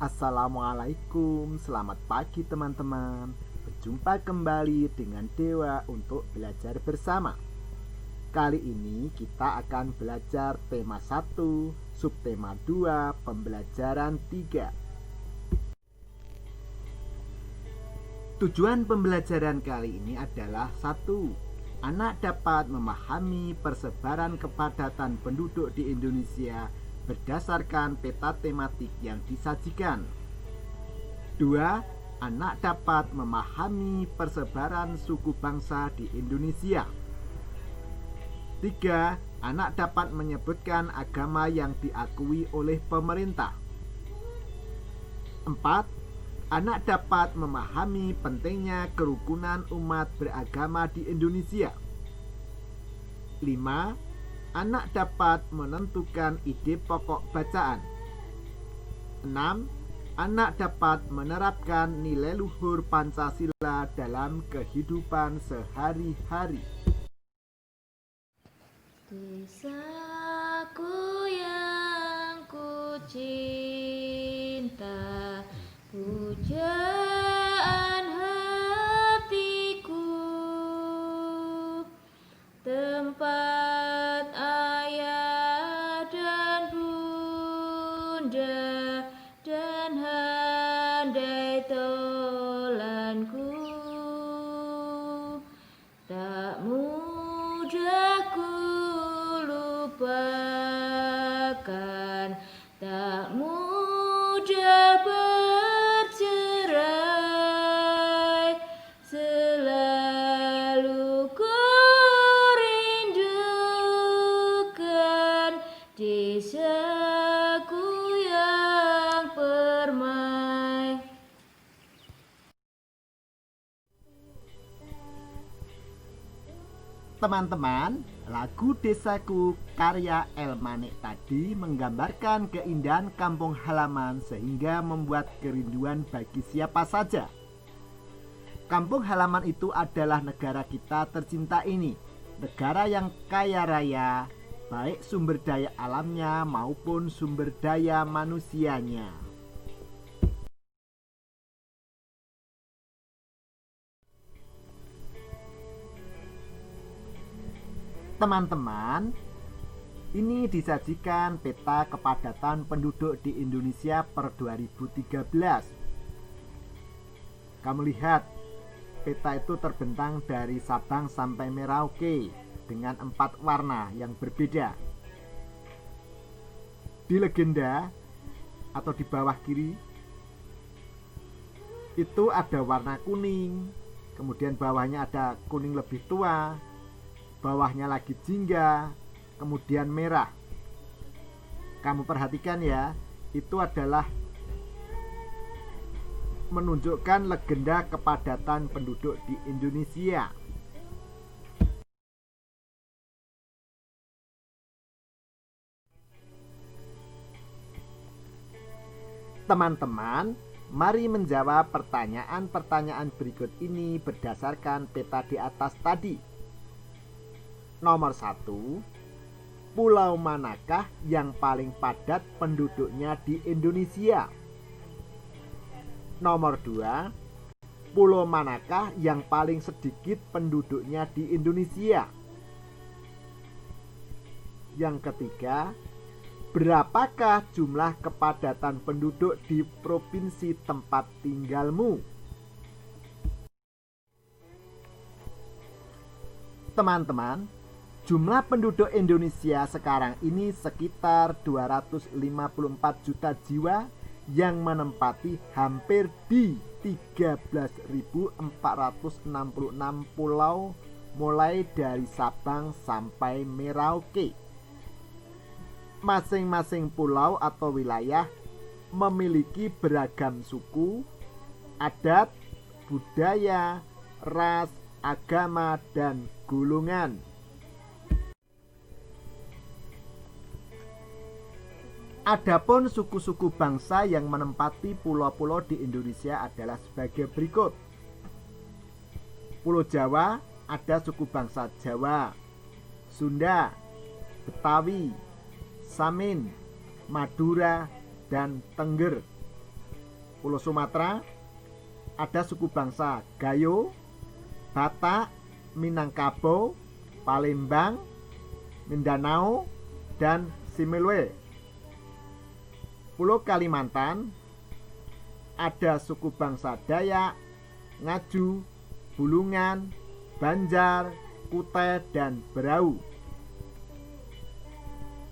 Assalamualaikum, selamat pagi teman-teman. Berjumpa kembali dengan Dewa untuk belajar bersama. Kali ini kita akan belajar tema 1, subtema 2, pembelajaran 3. Tujuan pembelajaran kali ini adalah 1. Anak dapat memahami persebaran kepadatan penduduk di Indonesia berdasarkan peta tematik yang disajikan. 2. Anak dapat memahami persebaran suku bangsa di Indonesia. 3. Anak dapat menyebutkan agama yang diakui oleh pemerintah. 4. Anak dapat memahami pentingnya kerukunan umat beragama di Indonesia. 5. Anak dapat menentukan ide pokok bacaan. 6. Anak dapat menerapkan nilai luhur Pancasila dalam kehidupan sehari-hari. Desaku yang ku cinta, pujaan hatiku, tempat ayah dan bunda dan handai tolanku. Tak mudah ku lupakan, tak mudah bercerai, selalu ku rindukan desaku yang permai. Teman-teman, lagu Desaku karya El Manik tadi menggambarkan keindahan kampung halaman sehingga membuat kerinduan bagi siapa saja. Kampung halaman itu adalah negara kita tercinta ini, negara yang kaya raya, baik sumber daya alamnya maupun sumber daya manusianya. Teman-teman, ini disajikan peta kepadatan penduduk di Indonesia per 2013. Kamu lihat, peta itu terbentang dari Sabang sampai Merauke dengan 4 warna yang berbeda. Di legenda atau di bawah kiri itu ada warna kuning, kemudian bawahnya ada kuning lebih tua, bawahnya lagi jingga, kemudian merah. Kamu perhatikan ya, itu adalah menunjukkan legenda kepadatan penduduk di Indonesia. Teman-teman, mari menjawab pertanyaan-pertanyaan berikut ini berdasarkan peta di atas tadi. Nomor 1, pulau manakah yang paling padat penduduknya di Indonesia? Nomor 2, pulau manakah yang paling sedikit penduduknya di Indonesia? Yang ketiga, berapakah jumlah kepadatan penduduk di provinsi tempat tinggalmu? Teman-teman, jumlah penduduk Indonesia sekarang ini sekitar 254 juta jiwa yang menempati hampir di 13.466 pulau mulai dari Sabang sampai Merauke. Masing-masing pulau atau wilayah memiliki beragam suku, adat, budaya, ras, agama, dan golongan. Adapun suku-suku bangsa yang menempati pulau-pulau di Indonesia adalah sebagai berikut. Pulau Jawa ada suku bangsa Jawa, Sunda, Betawi, Samin, Madura, dan Tengger. Pulau Sumatera ada suku bangsa Gayo, Batak, Minangkabau, Palembang, Mindanao, dan Simelwe. Pulau Kalimantan ada suku bangsa Dayak, Ngaju, Bulungan, Banjar, Kutai, dan Berau.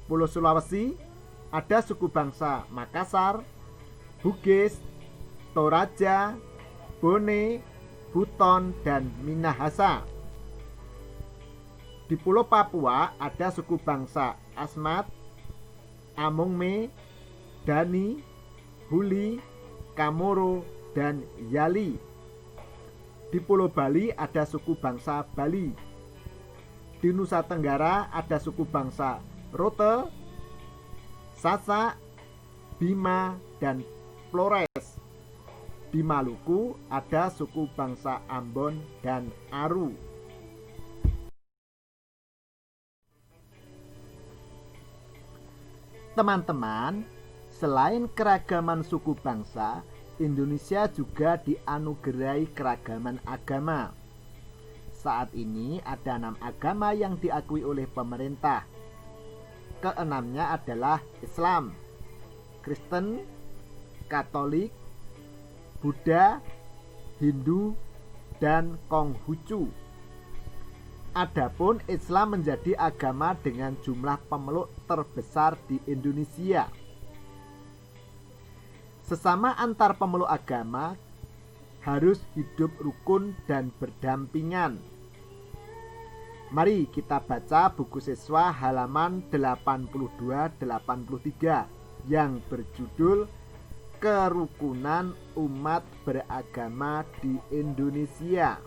Pulau Sulawesi ada suku bangsa Makassar, Bugis, Toraja, Bone, Buton, dan Minahasa. Di Pulau Papua ada suku bangsa Asmat, Amongme, Dani, Huli, Kamoro, dan Yali. Di Pulau Bali ada suku bangsa Bali. Di Nusa Tenggara ada suku bangsa Rote, Sasak, Bima, dan Flores. Di Maluku ada suku bangsa Ambon dan Aru. Teman-teman, selain keragaman suku bangsa, Indonesia juga dianugerahi keragaman agama. Saat ini ada 6 agama yang diakui oleh pemerintah. Keenamnya adalah Islam, Kristen, Katolik, Buddha, Hindu, dan Konghucu. Adapun Islam menjadi agama dengan jumlah pemeluk terbesar di Indonesia. Sesama antar pemeluk agama harus hidup rukun dan berdampingan. Mari kita baca buku siswa halaman 82-83 yang berjudul Kerukunan Umat Beragama di Indonesia.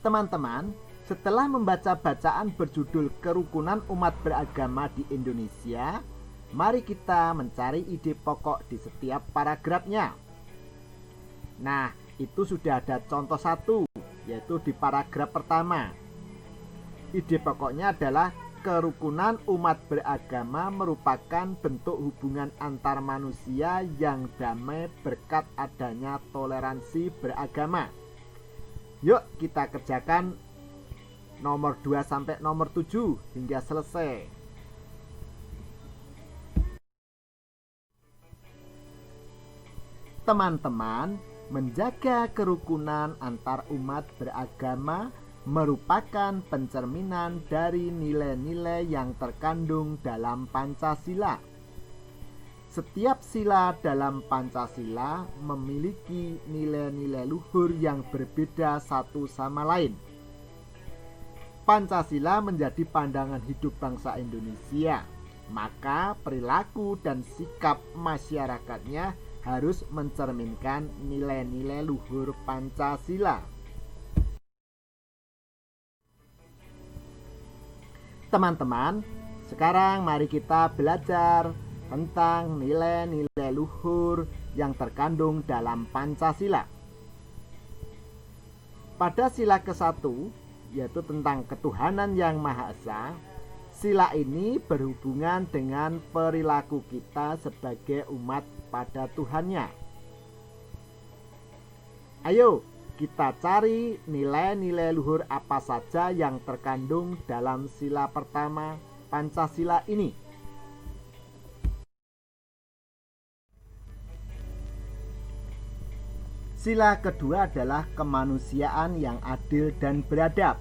Teman-teman, setelah membaca bacaan berjudul Kerukunan Umat Beragama di Indonesia, mari kita mencari ide pokok di setiap paragrafnya. Nah, itu sudah ada contoh 1, yaitu di paragraf pertama. Ide pokoknya adalah kerukunan umat beragama merupakan bentuk hubungan antar manusia yang damai berkat adanya toleransi beragama. Yuk kita kerjakan nomor 2 sampai nomor 7 hingga selesai. Teman-teman, menjaga kerukunan antar umat beragama merupakan pencerminan dari nilai-nilai yang terkandung dalam Pancasila. Setiap sila dalam Pancasila memiliki nilai-nilai luhur yang berbeda satu sama lain. Pancasila menjadi pandangan hidup bangsa Indonesia, maka perilaku dan sikap masyarakatnya harus mencerminkan nilai-nilai luhur Pancasila. Teman-teman, sekarang mari kita belajar tentang nilai-nilai luhur yang terkandung dalam Pancasila. Pada sila ke-1, yaitu tentang ketuhanan yang Maha Esa, sila ini berhubungan dengan perilaku kita sebagai umat pada Tuhannya. Ayo kita cari nilai-nilai luhur apa saja yang terkandung dalam sila pertama Pancasila ini. Sila kedua adalah kemanusiaan yang adil dan beradab.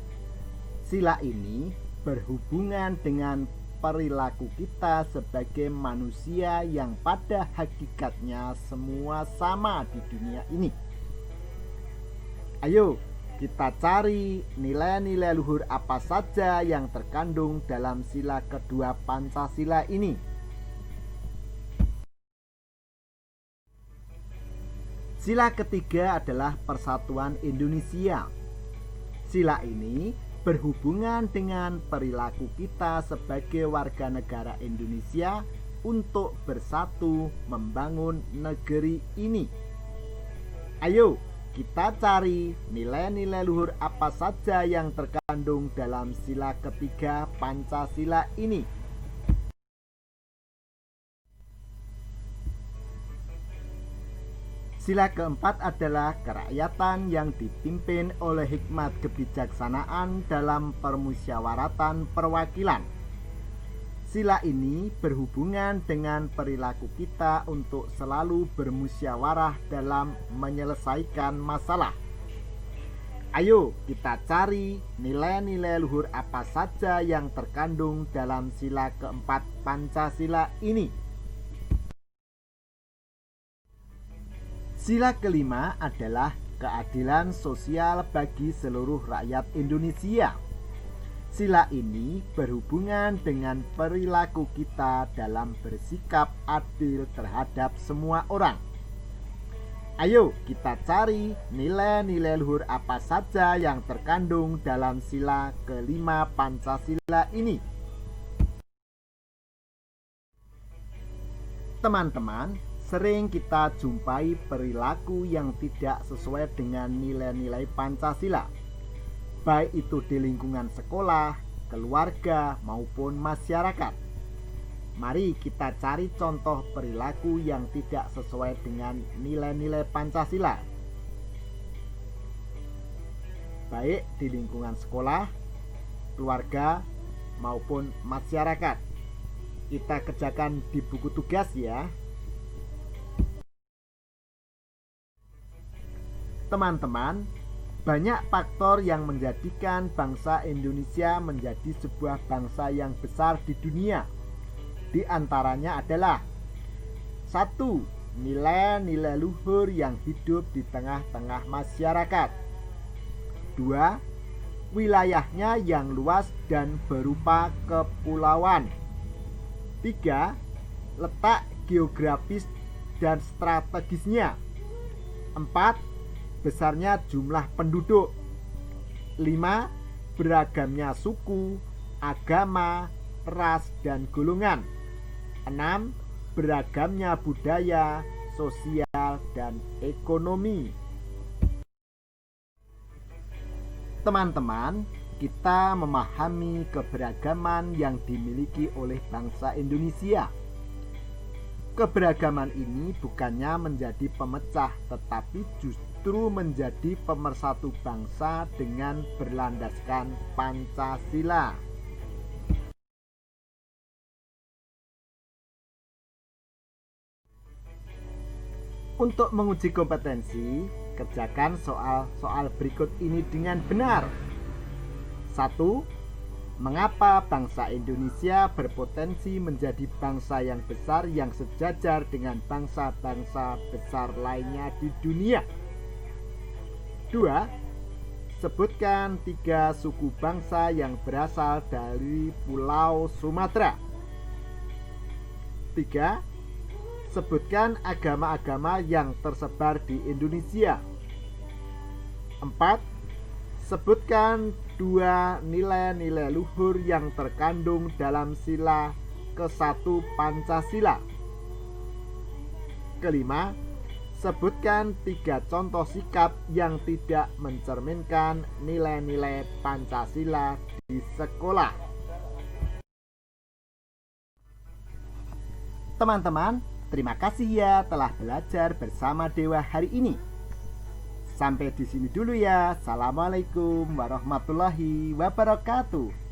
Sila ini berhubungan dengan perilaku kita sebagai manusia yang pada hakikatnya semua sama di dunia ini. Ayo kita cari nilai-nilai luhur apa saja yang terkandung dalam sila kedua Pancasila ini. Sila ketiga adalah persatuan Indonesia. Sila ini berhubungan dengan perilaku kita sebagai warga negara Indonesia untuk bersatu membangun negeri ini. Ayo kita cari nilai-nilai luhur apa saja yang terkandung dalam sila ketiga Pancasila ini. Sila keempat adalah kerakyatan yang dipimpin oleh hikmat kebijaksanaan dalam permusyawaratan perwakilan. Sila ini berhubungan dengan perilaku kita untuk selalu bermusyawarah dalam menyelesaikan masalah. Ayo kita cari nilai-nilai luhur apa saja yang terkandung dalam sila keempat Pancasila ini. Sila kelima adalah keadilan sosial bagi seluruh rakyat Indonesia. Sila ini berhubungan dengan perilaku kita dalam bersikap adil terhadap semua orang. Ayo kita cari nilai-nilai luhur apa saja yang terkandung dalam sila kelima Pancasila ini. Teman-teman, sering kita jumpai perilaku yang tidak sesuai dengan nilai-nilai Pancasila, baik itu di lingkungan sekolah, keluarga, maupun masyarakat. Mari kita cari contoh perilaku yang tidak sesuai dengan nilai-nilai Pancasila, baik di lingkungan sekolah, keluarga, maupun masyarakat. Kita kerjakan di buku tugas ya. Teman-teman, banyak faktor yang menjadikan bangsa Indonesia menjadi sebuah bangsa yang besar di dunia. Di antaranya adalah 1. Nilai-nilai luhur yang hidup di tengah-tengah masyarakat. 2. Wilayahnya yang luas dan berupa kepulauan. 3. Letak geografis dan strategisnya. 4. Besarnya jumlah penduduk. 5. Beragamnya suku, agama, ras, dan golongan. 6. Beragamnya budaya, sosial, dan ekonomi. Teman-teman, kita memahami keberagaman yang dimiliki oleh bangsa Indonesia. Keberagaman ini bukannya menjadi pemecah, tetapi justru menjadi pemersatu bangsa dengan berlandaskan Pancasila. Untuk menguji kompetensi, kerjakan soal-soal berikut ini dengan benar. 1. Mengapa bangsa Indonesia berpotensi menjadi bangsa yang besar yang sejajar dengan bangsa-bangsa besar lainnya di dunia? 2. Sebutkan 3 suku bangsa yang berasal dari Pulau Sumatera. 3. Sebutkan agama-agama yang tersebar di Indonesia. 4. Sebutkan 2 nilai-nilai luhur yang terkandung dalam sila ke-1 Pancasila. Kelima, sebutkan 3 contoh sikap yang tidak mencerminkan nilai-nilai Pancasila di sekolah. Teman-teman, terima kasih ya telah belajar bersama Dewa hari ini. Sampai di sini dulu ya. Assalamualaikum warahmatullahi wabarakatuh.